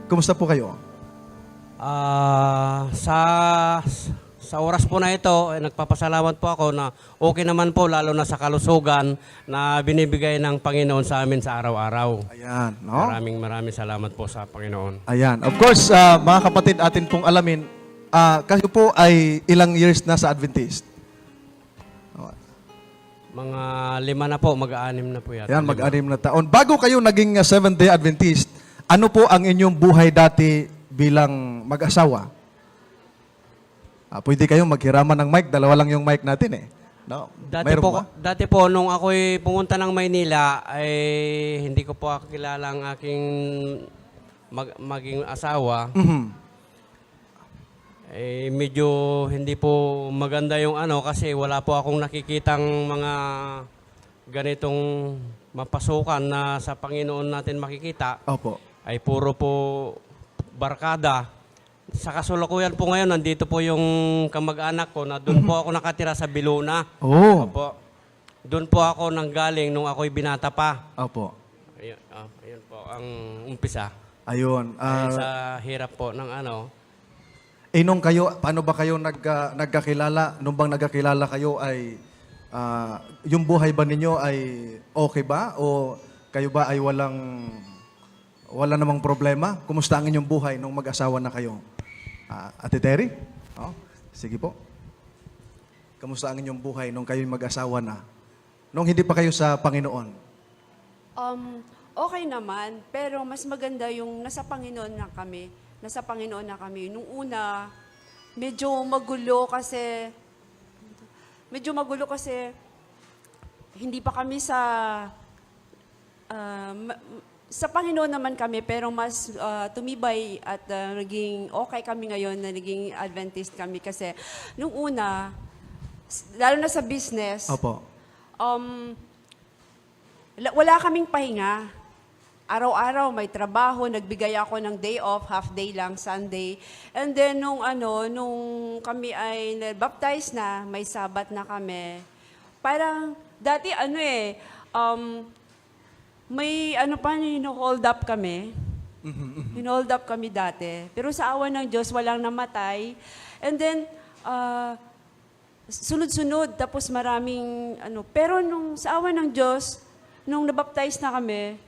Kumusta po kayo? Sa oras po na ito, nagpapasalamat po ako na okay naman po, lalo na sa kalusugan na binibigay ng Panginoon sa amin sa araw-araw. Ayan, no? Maraming salamat po sa Panginoon. Ayan. Of course, mga kapatid, atin pong alamin, kayo po ay ilang years na sa Adventist? Mga 5 na po, mag-aanim na po yata. Ayan, mag-anim na taon. Bago kayo naging Seventh-day Adventist, ano po ang inyong buhay dati bilang mag-asawa? Pwede kayong maghiraman ng mic. Dalawa lang yung mic natin eh. No? Mayroon ba? Dati po, nung ako'y pumunta ng Maynila, ay hindi ko po kilala ang aking maging asawa. Mhm. Eh, medyo hindi po maganda yung kasi wala po akong nakikitang mga ganitong mapasukan na sa Panginoon natin makikita. Opo. Ay puro po barkada. Sa kasulukuyan po ngayon, nandito po yung kamag-anak ko na doon po ako nakatira sa Biluna. Oh. Opo. Doon po ako nanggaling nung ako'y binata pa. Opo. Ayun po ang umpisa. Ayun. Dahil sa hirap po ng Nung kayo, paano ba kayo nagkakilala? Nung bang nagkakilala kayo ay, yung buhay ba ninyo ay okay ba? O kayo ba ay wala namang problema? Kumusta ang inyong buhay nung mag-asawa na kayo? Ate Terry? Oh, sige po. Kumusta ang inyong buhay nung kayo'y mag-asawa na? Nung hindi pa kayo sa Panginoon? Okay naman, pero mas maganda yung nasa Panginoon na kami. Nasa Panginoon na kami. Nung una, medyo magulo kasi hindi pa kami sa Panginoon naman kami, pero mas tumibay at naging okay kami ngayon na naging Adventist kami kasi nung una, lalo na sa business, Opo. wala kaming pahinga. Araw-araw may trabaho, nagbigay ako ng day off, half day lang, Sunday. And then nung kami ay na-baptize na, may Sabat na kami. Parang dati may hino-hold up kami. Hino-hold up kami dati. Pero sa awa ng Diyos, walang namatay. And then, sunod-sunod, tapos maraming Pero sa awa ng Diyos, nung nabaptize na kami,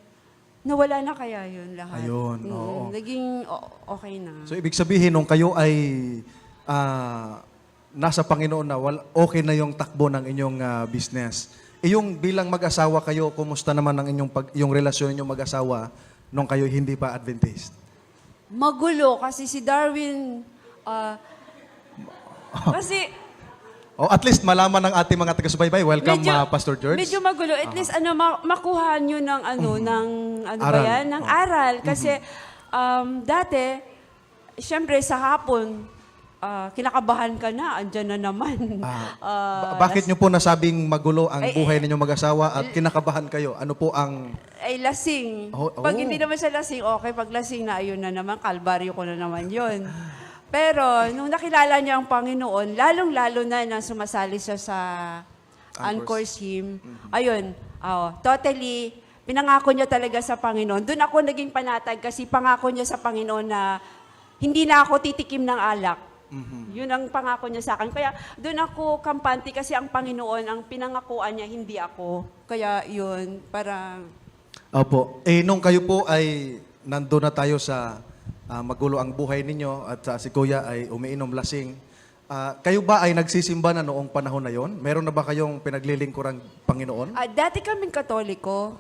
nawala na kaya yun lahat. Ayun, oo. Naging okay na. So, ibig sabihin, nung kayo ay nasa Panginoon na, okay na yung takbo ng inyong business. Yung bilang mag-asawa kayo, kumusta naman ang yung relasyon ninyong mag-asawa nung kayo hindi pa Adventist? Magulo kasi si Darwin, kasi At least malaman ng ating mga taga-subaybay. Welcome, Pastor George. medyo magulo. At least makuha nyo ng Aral. ng aral. Kasi dati, syempre sa hapon, kinakabahan ka na, andyan na naman. Bakit nyo po nasabing magulo ang buhay ninyong mag-asawa at kinakabahan kayo? Ano po ang... Ay, lasing. Oh. Pag hindi naman siya lasing, okay. Pag lasing na, ayun na naman, kalbaryo ko na naman yun. Pero, nung nakilala niya ang Panginoon, lalong-lalo na sumasali siya sa Anchor's Hymn. Ayun, totally, pinangako niya talaga sa Panginoon. Doon ako naging panatag kasi pangako niya sa Panginoon na hindi na ako titikim ng alak. Yun ang pangako niya sa akin. Kaya doon ako kampante kasi ang Panginoon, ang pinangakuan niya, hindi ako. Kaya yun, para... Opo. Nung kayo po ay nandun na tayo sa magulo ang buhay ninyo at si Kuya ay umiinom lasing, kayo ba ay nagsisimba na noong panahon na yon? Meron na ba kayong pinaglilingkurang Panginoon? Dati kaming Katoliko.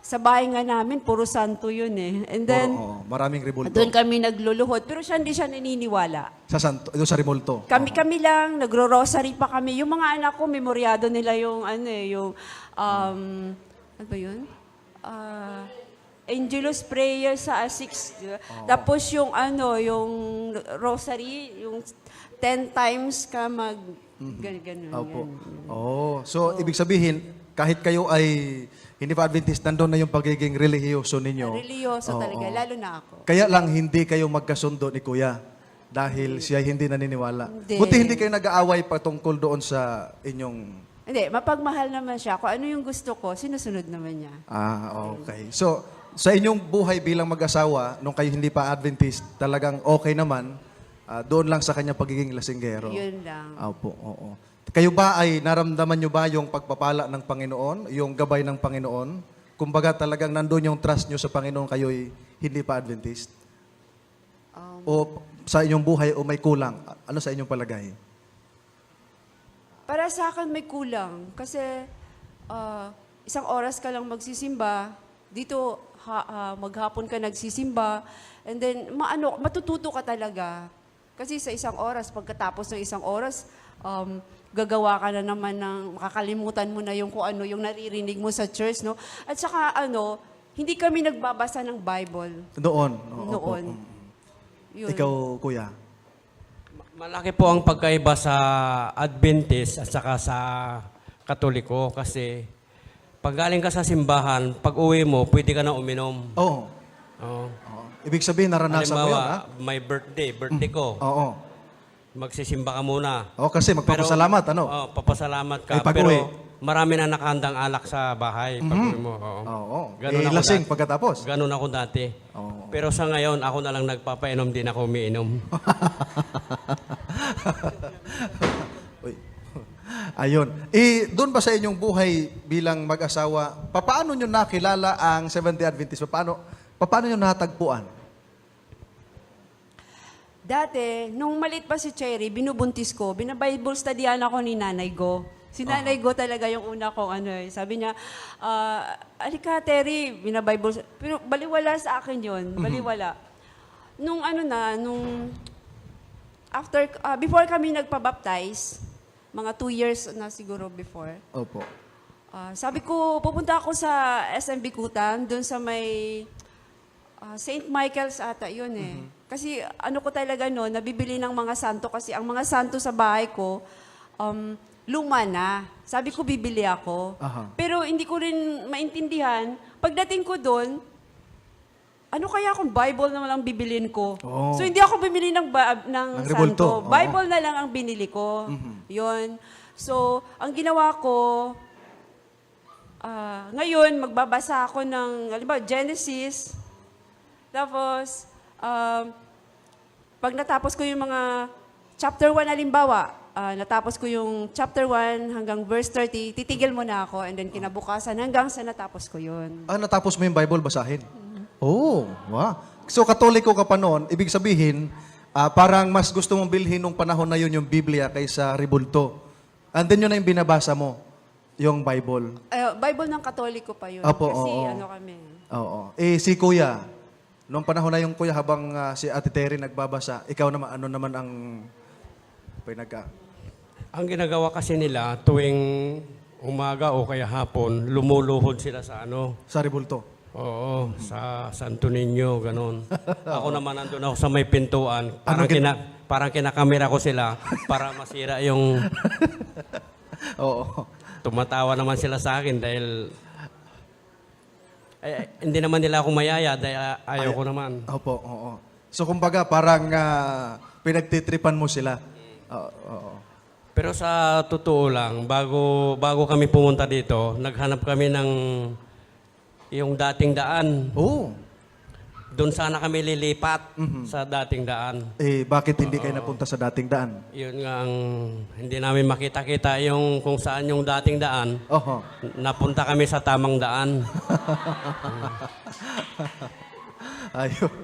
Sa bahay nga namin, puro santo yun eh. And then, maraming rebulto. doon kami nagluluhod. Pero hindi siya naniniwala. Doon sa rebulto. Kami lang, nagro-rosary pa kami. Yung mga anak ko, memoryado nila yung, ano ba yun? Angelus prayer sa 6. Tapos yung yung rosary, yung 10 times ka ganun. Opo. So ibig sabihin, kahit kayo ay hindi pa Adventist, nandun na yung pagiging relihiyoso ninyo. Religyoso talaga, lalo na ako. Kaya lang hindi kayo magkasundo ni Kuya dahil siya hindi naniniwala. Hindi. Buti hindi kayo nag-aaway patungkol doon sa inyong... Hindi, mapagmahal naman siya. Kung ano yung gusto ko, sinusunod naman niya. Okay. So, Sa inyong buhay bilang mag-asawa, nung kayo hindi pa Adventist, talagang okay naman, doon lang sa kanyang pagiging lasinggero. Yun lang. Opo, oo. Kayo ba ay naramdaman nyo ba yung pagpapala ng Panginoon, yung gabay ng Panginoon? Kumbaga talagang nandun yung trust nyo sa Panginoon, kayo'y hindi pa Adventist? O sa inyong buhay o may kulang? Ano sa inyong palagay? Para sa akin may kulang. Kasi isang oras ka lang magsisimba, dito maghapon ka nagsisimba, and then matututo ka talaga. Kasi sa isang oras, pagkatapos ng isang oras, gagawa ka na naman ng, makakalimutan mo na yung kung ano yung naririnig mo sa church, no? At saka hindi kami nagbabasa ng Bible Noon. Oo, noon. opo. Yun. Ikaw, kuya. Malaki po ang pagkaiba sa Adventist at saka sa Katoliko kasi pag galing ka sa simbahan, pag uwi mo, pwede ka na uminom. Oo. Oo. Oo. Ibig sabihin, naranasan mo yun, ha? Halimbawa, may birthday ko. Oo. Magsisimba ka muna. Oo, kasi magpapasalamat, ano? Oo, papasalamat ka. Ay, pag-uwi. Pero marami na nakahandang alak sa bahay pag uwi mo. Oo. Oo. Ganun ako Lasing dati. pagkatapos. Ganun ako dati. Oo. Pero sa ngayon, ako na lang nagpapainom, din ako umiinom. Uy. Ayun. Doon ba sa inyong buhay bilang mag-asawa, paano nyo nakilala ang Seventh-day Adventist? Paano nyo natagpuan? Dati, nung maliit pa si Cherry, binubuntis ko, binabible studyan ako ni Nanay Go. Si Nanay Go talaga yung una kong sabi niya, alika Terry, binabible, pero baliwala sa akin yun, baliwala. Nung before kami nagpa-baptize, mga 2 years na siguro before, Opo. sabi ko, pupunta ako sa SM Bikutan, dun sa may St. Michael's ata yun eh. Kasi ko talaga no, nabibili ng mga santo kasi ang mga santo sa bahay ko, luma na. Sabi ko, bibili ako. Aha. Pero hindi ko rin maintindihan. Pagdating ko doon, ano kaya kung Bible na lang bibilin ko? Oh. So hindi ako bumili ng rebulto. santo. Oo. Bible na lang ang binili ko. Yun. So, ang ginawa ko, ngayon, magbabasa ako ng, halimbawa, Genesis. Tapos, pag natapos ko yung mga chapter 1 halimbawa, natapos ko yung chapter 1 hanggang verse 30, titigil muna ako and then kinabukasan hanggang sa natapos ko yun. Natapos mo yung Bible, basahin? Oh, wow. So, katoliko ka pa noon, ibig sabihin, parang mas gusto mong bilhin nung panahon na yun yung Biblia kaysa rebulto. And then yun na yung binabasa mo, yung Bible. Bible ng Katoliko pa yun. Apo, Kasi oo. kami. Oo. Si Kuya, nung panahon na yung Kuya habang si Ate Terry nagbabasa, ikaw naman, ano naman ang pinagka? Ang ginagawa kasi nila tuwing umaga o kaya hapon, lumuluhod sila sa Sa rebulto. Oo, sa Santo Niño, ganon. Ako naman nandun ako sa may pintuan. Parang, Ano parang kinakamera ko sila para masira yung... Oo. Tumatawa naman sila sa akin dahil... hindi naman nila ako mayaya dahil ayaw ko naman. Opo, oo. So, kumbaga, parang pinagtitripan mo sila. Oo. Pero sa totoo lang, bago kami pumunta dito, naghanap kami ng yung dating daan. Oo. Doon sana kami lilipat sa dating daan. Bakit hindi kayo napunta sa dating daan? Yun nga ang hindi namin makita-kita yung kung saan yung dating daan. Oho. Napunta kami sa tamang daan. Ayun.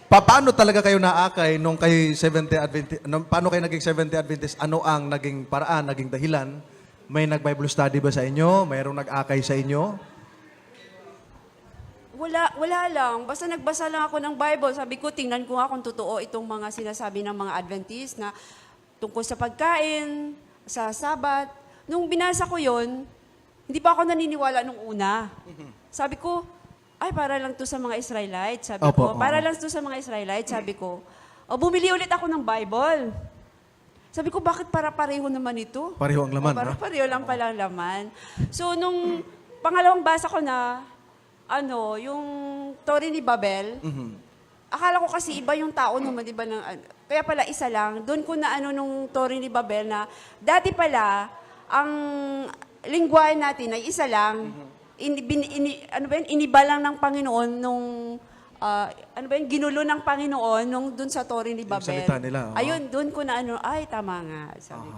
Paano talaga kayo naakay nung kayo 70 Adventist? Paano kayo naging 70 Adventist? Ano ang naging paraan, naging dahilan? May nag-Bible study ba sa inyo? Mayroong nag-akay sa inyo? Wala lang. Basta nagbasa lang ako ng Bible. Sabi ko, tingnan ko nga kung totoo itong mga sinasabi ng mga Adventist na tungkol sa pagkain, sa Sabat. Nung binasa ko yon, hindi pa ako naniniwala nung una. Sabi ko, ay, para lang to sa mga Israelites. Sabi Opo, ko, para lang to sa mga Israelites. Sabi ko, bumili ulit ako ng Bible. Sabi ko, bakit para-pareho naman ito? Pareho ang laman, ha? Para-pareho lang pala ang laman. So, nung pangalawang basa ko na, yung Tori ni Babel, akala ko kasi iba yung tao naman, di ba? Kaya pala isa lang. Doon ko na nung Tori ni Babel na, dati pala, ang lingwahe natin ay isa lang. iniba lang ng Panginoon nung ginulo ng Panginoon nung dun sa Tori ni Babel. salita nila, oo. Ayun, dun ko na ay tama nga, sabi ko.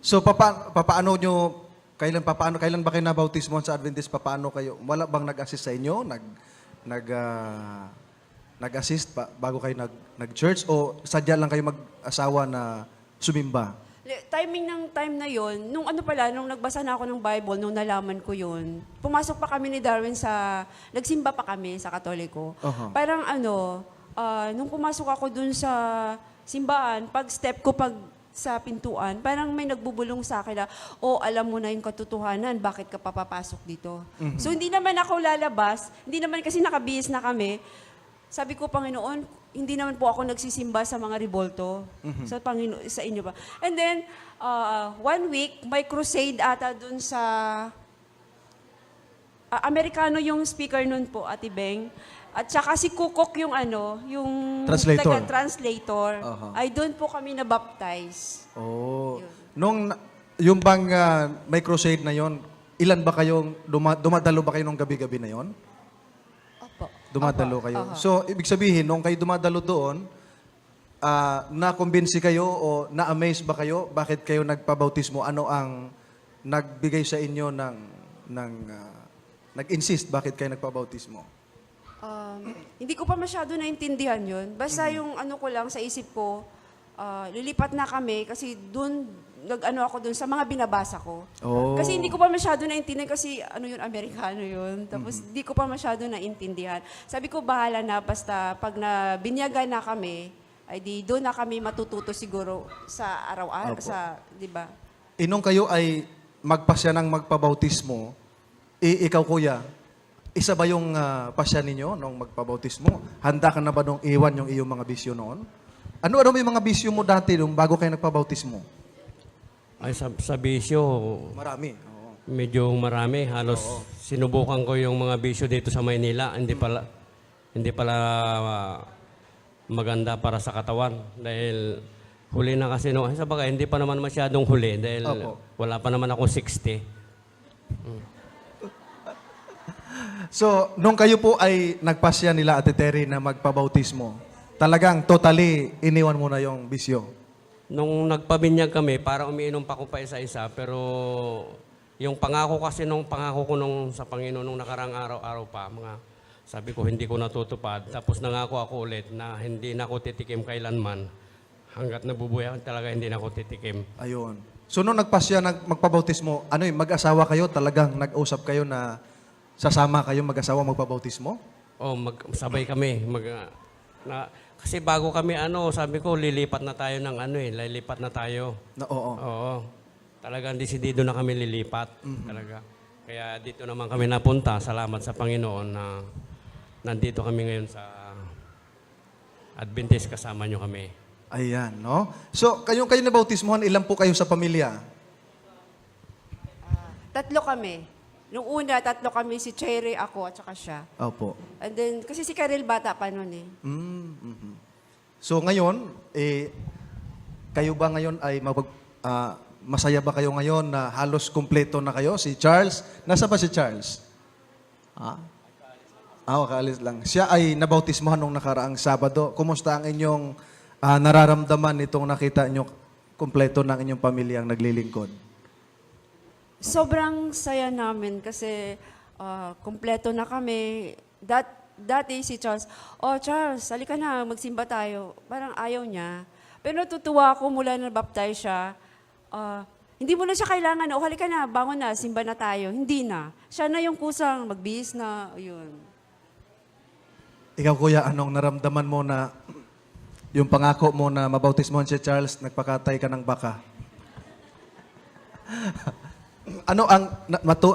So papaano nyo, kailan ba kayo nabautismo sa Adventist? Papaano kayo? Wala bang nag-assist sa inyo? Nag-assist bago kayo nag-church? O sadya lang kayo mag-asawa na sumimba? Timing ng time na yon, nung nagbasa na ako ng Bible, nung nalaman ko yun, pumasok pa kami ni Darwin nagsimba pa kami sa Katoliko. Parang nung pumasok ako dun sa simbahan, pag step ko sa pintuan, parang may nagbubulong sa akin na, alam mo na yung katotohanan, bakit ka papapasok dito? So hindi naman ako lalabas, hindi naman kasi nakabihis na kami. Sabi ko, Panginoon, hindi naman po ako nagsisimba sa mga rebolto. Sa inyo ba? And then, 1 week, may crusade ata dun sa... Amerikano yung speaker nun po, Ate Beng. At saka si Kukok yung yung... Translator. Translator. Ay, doon po kami na-baptize. Oh. Yun. Yung bang may crusade na yon, ilan ba kayong, dumadalo ba kayo nung gabi-gabi na yon? Opo. Dumadalo Opo. kayo. Aha. So, ibig sabihin, nung kayo dumadalo doon, na-convince kayo o na-amaze ba kayo? Bakit kayo nagpabautismo? Ano ang nagbigay sa inyo nag-insist bakit kayo nagpabautismo? Hindi ko pa masyado naintindihan yun. Basta yung ko lang sa isip ko, lilipat na kami kasi doon, ako doon sa mga binabasa ko. Oh. Kasi hindi ko pa masyado naintindihan kasi yun, Amerikano yun. Tapos hindi ko pa masyado naintindihan. Sabi ko, bahala na, basta pag binyagan na kami, ay di doon na kami matututo siguro sa araw-araw, Opo. di ba? Inong kayo ay magpasya ng magpabautismo, ikaw kuya, isa ba yung pasya ninyo nung magpabautismo? Handa ka na ba nung iwan yung iyong mga bisyo noon? Ano may mga bisyo mo dati nung bago kayo nagpabautismo? Ay, sa bisyo, Marami. Oo. medyo marami. Halos sinubukan ko yung mga bisyo dito sa Maynila. Hindi pala maganda para sa katawan. Dahil huli na kasi sa bagay, hindi pa naman masyadong huli. Dahil Opo. wala pa naman ako 60. So, nung kayo po ay nagpasya nila, Ate Terry, na magpabautismo, talagang totally iniwan mo na yung bisyo. Nung nagpabinyag kami, para umiinom pa ko pa isa-isa, pero yung pangako ko sa Panginoon nung nakarang araw-araw pa, sabi ko hindi ko natutupad. Tapos nangako ako ulit na hindi na ako titikim kailanman. Hanggat nabubuhay ako talaga hindi na ako titikim. Ayun. So, nung nagpasya, magpabautismo, mag-asawa kayo, talagang nag-usap kayo na sasama kayo mag-asawa magpabautismo? Sabay kami. Kasi bago kami sabi ko lilipat na tayo ng lilipat na tayo. Oo. Oo. Talagang desidido na kami lilipat. Talaga. Kaya dito naman kami napunta. Salamat sa Panginoon na nandito kami ngayon sa Adventist, kasama nyo kami. Ayan, no? So, kayo nabautismohan, ilan po kayo sa pamilya? 3 kami. Nung una, 3 kami, si Cherry, ako, at saka siya. Opo. And then, kasi si Karel bata pa nun eh. So, ngayon, kayo ba ngayon ay masaya ba kayo ngayon na halos kumpleto na kayo? Si Charles, nasa ba si Charles? Kakaalis lang. Siya ay nabautismohan nung nakaraang Sabado. Kumusta ang inyong nararamdaman itong nakita inyo kumpleto ng inyong pamilyang naglilingkod? Sobrang saya namin kasi kumpleto na kami. Dati si Charles, Charles, halika na, magsimba tayo. Parang ayaw niya. Pero natutuwa ako mula na baptize siya. Hindi mo na siya kailangan, halika na, bangon na, simba na tayo. Hindi na. Siya na yung kusang magbihis na, yun. Ikaw, kuya, anong naramdaman mo na yung pangako mo na mabautismohan si Charles, nagpakatay ka ng baka? Ano ang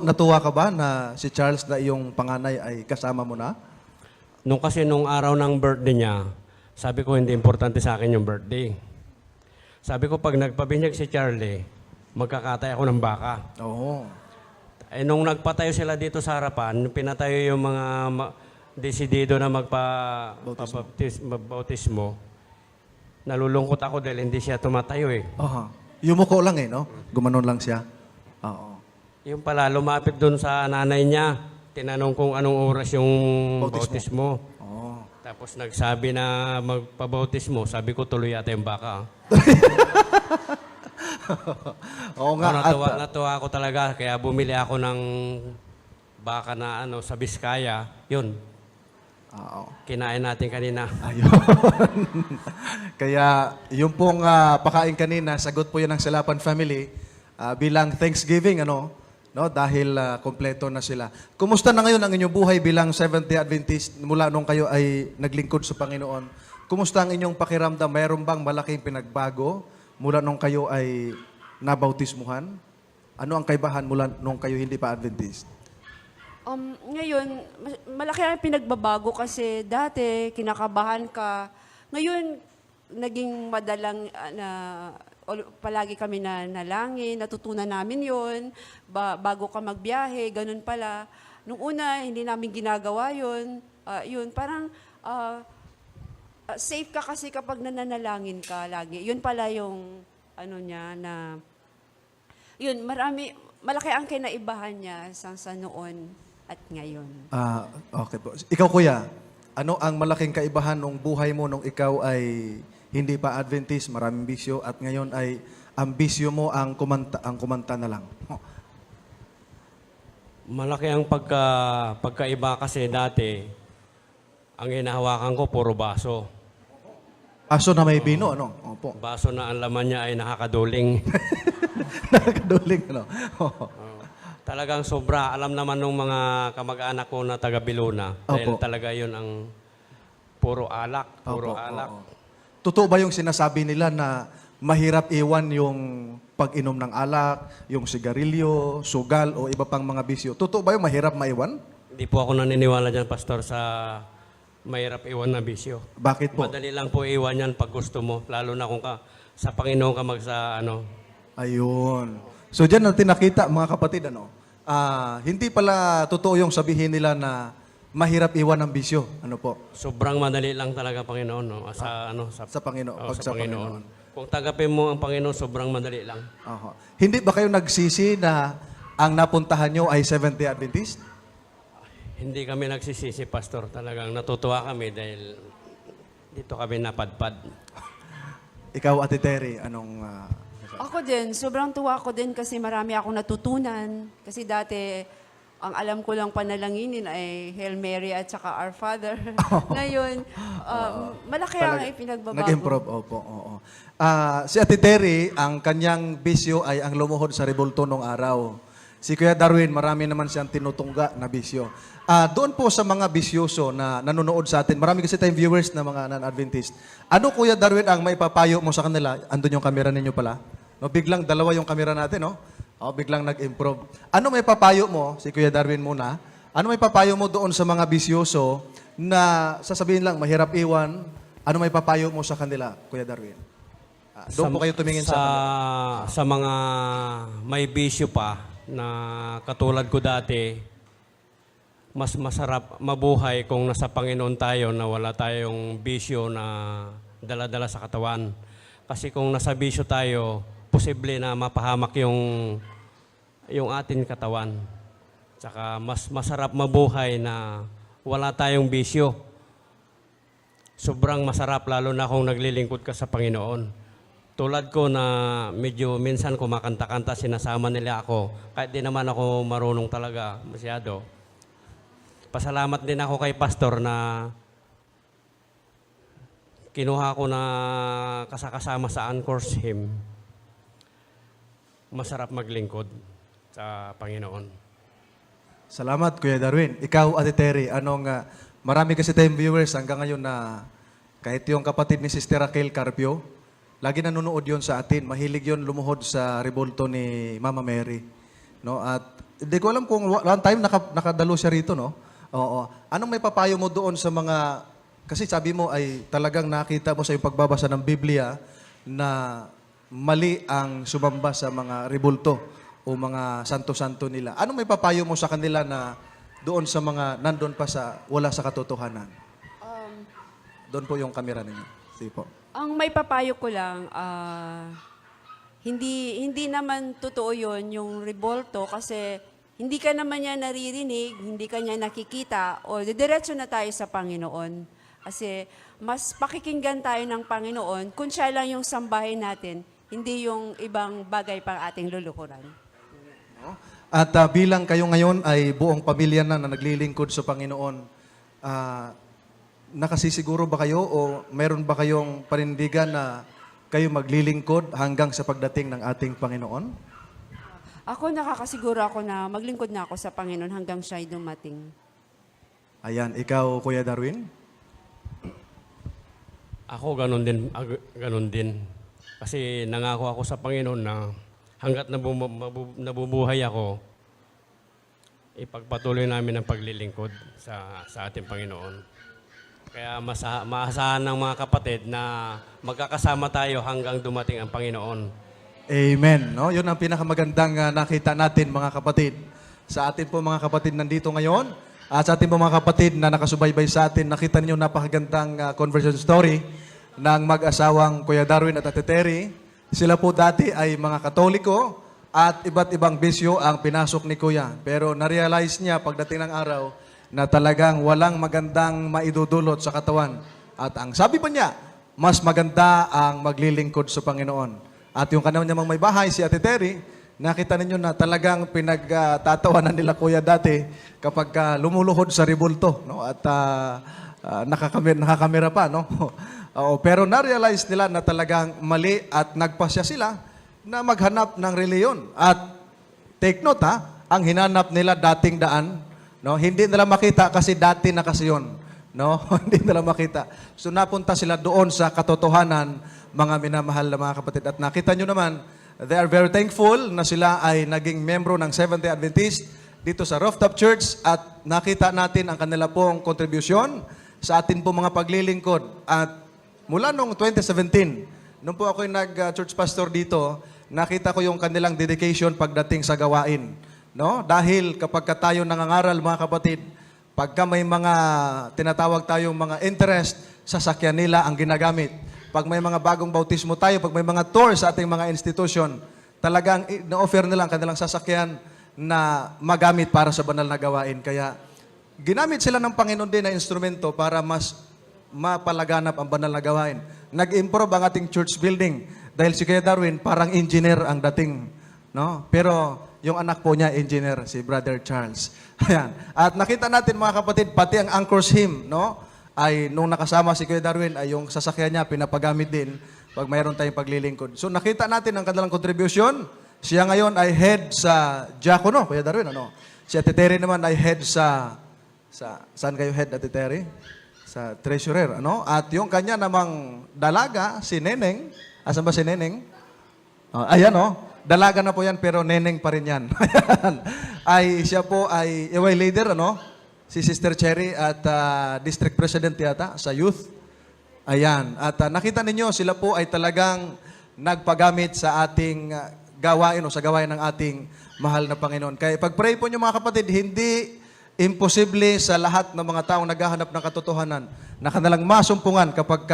natuwa ka ba na si Charles na iyong panganay ay kasama mo na? Nung araw ng birthday niya, sabi ko hindi importante sa akin yung birthday. Sabi ko pag nagpabinyag si Charlie, magkakatay ako ng baka. Oo. Nung nagpatayo sila dito sa harapan, pinatayo yung mga desidido na magpabautismo. Nalulungkot ako dahil hindi siya tumatayo eh. Yumuko lang no? Gumanon lang siya. Oo. Yung pala, lumapit doon sa nanay niya. tinanong kung anong oras yung bautismo. Oh. Tapos nagsabi na magpabautismo. Sabi ko, tuloy yata yung baka. Oo nga. Natuwa ako talaga. Kaya bumili ako ng baka na sa Biskaya. Yun, Oo. kinain natin kanina. Ayun. Kaya yung pong pakain kanina, sagot po yun ng Silapan family bilang Thanksgiving, no? Dahil kompleto na sila. Kumusta na ngayon ang inyong buhay bilang Seventh-day Adventist mula nung kayo ay naglingkod sa Panginoon? Kumusta ang inyong pakiramdam? Mayroon bang malaking pinagbago mula nung kayo ay nabautismuhan? Ano ang kaibahan mula nung kayo hindi pa Adventist? Ngayon, malaki ang pinagbabago kasi dati kinakabahan ka. Ngayon, naging madalang palagi kami na nalangin, natutunan namin yon bago ka magbiyahe, ganun pala. Nung una, hindi namin ginagawa yon. Yun, parang safe ka kasi kapag nananalangin ka lagi. Yun pala yung niya na, yun, malaki ang kinaibahan niya sa noon at ngayon. Okay po. Ikaw, kuya, ano ang malaking kaibahan ng buhay mo nung ikaw ay hindi pa Adventist, maraming bisyo, at ngayon ay ang bisyo mo ang kumanta na lang? Malaki ang pagkaiba kasi dati, ang hinahawakan ko, puro baso. Aso na may vino, ano? Opo. Baso na ang laman niya ay nakakaduling. Nakakaduling, ano? Talagang sobra. Alam naman ng mga kamag-anak ko na taga Biluna. Dahil Opo. talaga yun ang puro alak. Puro Opo, alak. oo. Totoo ba yung sinasabi nila na mahirap iwan yung pag-inom ng alak, yung sigarilyo, sugal, o iba pang mga bisyo? Totoo ba yung mahirap maiwan? Hindi po ako naniniwala dyan, Pastor, sa mahirap iwan na bisyo. Bakit po? Madali lang po iwan yan pag gusto mo. Lalo na kung sa Panginoon ka Ayun. So dyan natin nakita, mga kapatid, hindi pala totoo yung sabihin nila na mahirap iwan ang bisyo. Ano po? sobrang madali lang talaga, Panginoon. No? Sa Panginoon. Oo, Pag sa Panginoon. Kung tanggapin mo ang Panginoon, sobrang madali lang. Aha. Hindi ba kayo nagsisi na ang napuntahan nyo ay Seventh-day Adventist? Hindi kami nagsisisi, Pastor. Talagang natutuwa kami dahil dito kami napadpad. Ikaw, Ate Terry, anong... Ako din, sobrang tuwa ko din kasi marami akong natutunan. Kasi dati, ang alam ko lang panalanginin ay Hail Mary at saka Our Father. Ngayon, malaki ang ipinagbabago. Nag-improve, opo. Oo. Si Ate Terry, ang kanyang bisyo ay ang lumuhod sa rebulto nung araw. Si Kuya Darwin, marami naman siyang tinutungga na bisyo. Doon po sa mga bisyoso na nanonood sa atin, marami kasi tayong viewers na mga non-Adventist. Ano, Kuya Darwin, ang maipapayo mo sa kanila? Andun yung camera ninyo pala. No, biglang dalawa yung camera natin, no? Biglang nag-improve. Ano may papayo mo, si Kuya Darwin muna, ano may papayo mo doon sa mga bisyoso na sasabihin lang, mahirap iwan, ano may papayo mo sa kanila, Kuya Darwin? Doon po kayo tumingin sa mga may bisyo pa na katulad ko dati, mas masarap mabuhay kung nasa Panginoon tayo na wala tayong bisyo na dala-dala sa katawan. Kasi kung nasa bisyo tayo, posible na mapahamak yung ating katawan. Tsaka mas masarap mabuhay na wala tayong bisyo. Sobrang masarap lalo na kung naglilingkod ka sa Panginoon. Tulad ko na medyo minsan kumakanta-kanta, sinasama nila ako. Kahit di naman ako marunong talaga masyado. Pasalamat din ako kay Pastor na kinuha ko na kasama sa Anchor's Hymn. Masarap maglingkod sa Panginoon. Salamat, Kuya Darwin. Ikaw, Ate Terry, marami kasi tayong viewers hanggang ngayon na kahit yung kapatid ni Sister Raquel Carpio, lagi nanonood yon sa atin. Mahilig yon lumuhod sa rebulto ni Mama Mary. No? At hindi ko alam kung one time nakadalo siya rito, no? Oo. Anong may papayo mo doon sa mga, kasi sabi mo ay talagang nakita mo sa yung pagbabasa ng Biblia na mali ang sumamba sa mga rebulto o mga santo-santo nila. Ano may papayo mo sa kanila na doon sa mga nandun pa sa wala sa katotohanan? Doon po yung kamera ninyo. Sige po. Ang may papayo ko lang, hindi naman totoo yon yung rebolto kasi hindi ka naman niya naririnig, hindi ka niya nakikita, o diretso na tayo sa Panginoon. Kasi mas pakikinggan tayo ng Panginoon kung siya lang yung sambahin natin, hindi yung ibang bagay pang ating lulukuran. At bilang kayo ngayon ay buong pamilya na naglilingkod sa Panginoon, nakasisiguro ba kayo o meron ba kayong panindigan na kayo maglilingkod hanggang sa pagdating ng ating Panginoon? Ako, nakakasiguro ako na maglingkod na ako sa Panginoon hanggang siya'y dumating. Ayan, ikaw, Kuya Darwin? Ako ganun din. Kasi nangako ako sa Panginoon na hanggat nabubuhay ako, ipagpatuloy namin ang paglilingkod sa ating Panginoon. Kaya maasahan ng mga kapatid na magkakasama tayo hanggang dumating ang Panginoon. Amen. No? Yun ang pinakamagandang nakita natin mga kapatid. Sa atin po mga kapatid nandito ngayon, at sa atin po mga kapatid na nakasubaybay sa atin, nakita niyo napakagandang conversion story ng mag-asawang Kuya Darwin at Ate Terry. Sila po dati ay mga Katoliko at iba't ibang bisyo ang pinasok ni Kuya. Pero na-realize niya pagdating ng araw na talagang walang magandang maidudulot sa katawan. At ang sabi pa niya, mas maganda ang maglilingkod sa Panginoon. At yung kanang namang may bahay, si Ate Terry, nakita ninyo na talagang pinagtatawanan nila Kuya dati kapag lumuluhod sa ribulto. No? At nakakamera pa. No? Pero na-realize nila na talagang mali at nagpasya sila na maghanap ng reliyon. At take note ang hinanap nila dating daan, no? Hindi nila makita kasi dati na kasi yun. No? Hindi nila makita. So napunta sila doon sa katotohanan, mga minamahal na mga kapatid. At nakita nyo naman, they are very thankful na sila ay naging membro ng Seventh-day Adventist dito sa Rooftop Church at nakita natin ang kanila pong kontribusyon sa atin po mga paglilingkod. At mula noong 2017, nung po ako'y nag-church pastor dito, nakita ko yung kanilang dedication pagdating sa gawain. No? Dahil kapag tayo nangangaral mga kapatid, pagka may mga tinatawag tayong mga interest, sasakyan nila ang ginagamit. Pag may mga bagong bautismo tayo, pag may mga tour sa ating mga institusyon, talagang na-offer nila ang kanilang sasakyan na magamit para sa banal na gawain. Kaya ginamit sila ng Panginoon din na instrumento para mas mapalaganap ang banal na gawain. Nag-improve ang ating church building dahil si Kuya Darwin parang engineer ang dating. No? Pero yung anak po niya, engineer, si Brother Charles. Ayan. At nakita natin mga kapatid, pati ang Anchor's Hymn, no? Ay nung nakasama si Kuya Darwin, ay yung sasakyan niya pinapagamit din pag mayroon tayong paglilingkod. So nakita natin ang kanilang contribution. Siya ngayon ay head sa diakono, Kuya Darwin, ano? Si Ate Terry naman ay head sa saan kayo head, Ate Terry? Sa treasurer, ano? At yung kanya namang dalaga, si Neneng. Asan ba si Neneng? Ayan, oh. Dalaga na po yan, pero Neneng pa rin yan. Ay, siya po ay EY leader, ano? Si Sister Cherry at District President yata sa youth. Ayan. At nakita ninyo, sila po ay talagang nagpagamit sa ating gawain o sa gawain ng ating mahal na Panginoon. Kaya pag-pray po nyo mga kapatid, hindi imposible sa lahat ng mga taong naghahanap ng katotohanan na kanilang masumpungan kapag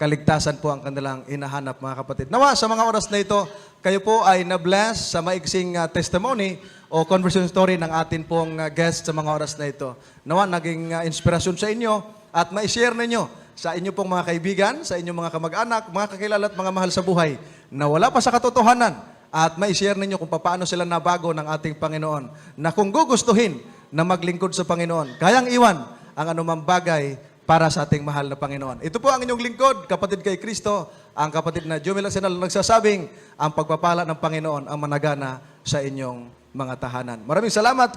kaligtasan po ang kanilang inahanap mga kapatid. Nawa sa mga oras na ito, kayo po ay na-bless sa maiksing testimony o conversion story ng atin pong guest sa mga oras na ito. Nawa, naging inspirasyon sa inyo at ma-share ninyo sa inyo pong mga kaibigan, sa inyong mga kamag-anak, mga kakilala at mga mahal sa buhay na wala pa sa katotohanan at ma-share ninyo kung paano sila nabago ng ating Panginoon na kung gugustuhin na maglingkod sa Panginoon, kayang iwan ang anumang bagay para sa ating mahal na Panginoon. Ito po ang inyong lingkod, kapatid kay Kristo, ang kapatid na Jomel Arsenal nagsasabing, ang pagpapala ng Panginoon ang managana sa inyong mga tahanan. Maraming salamat.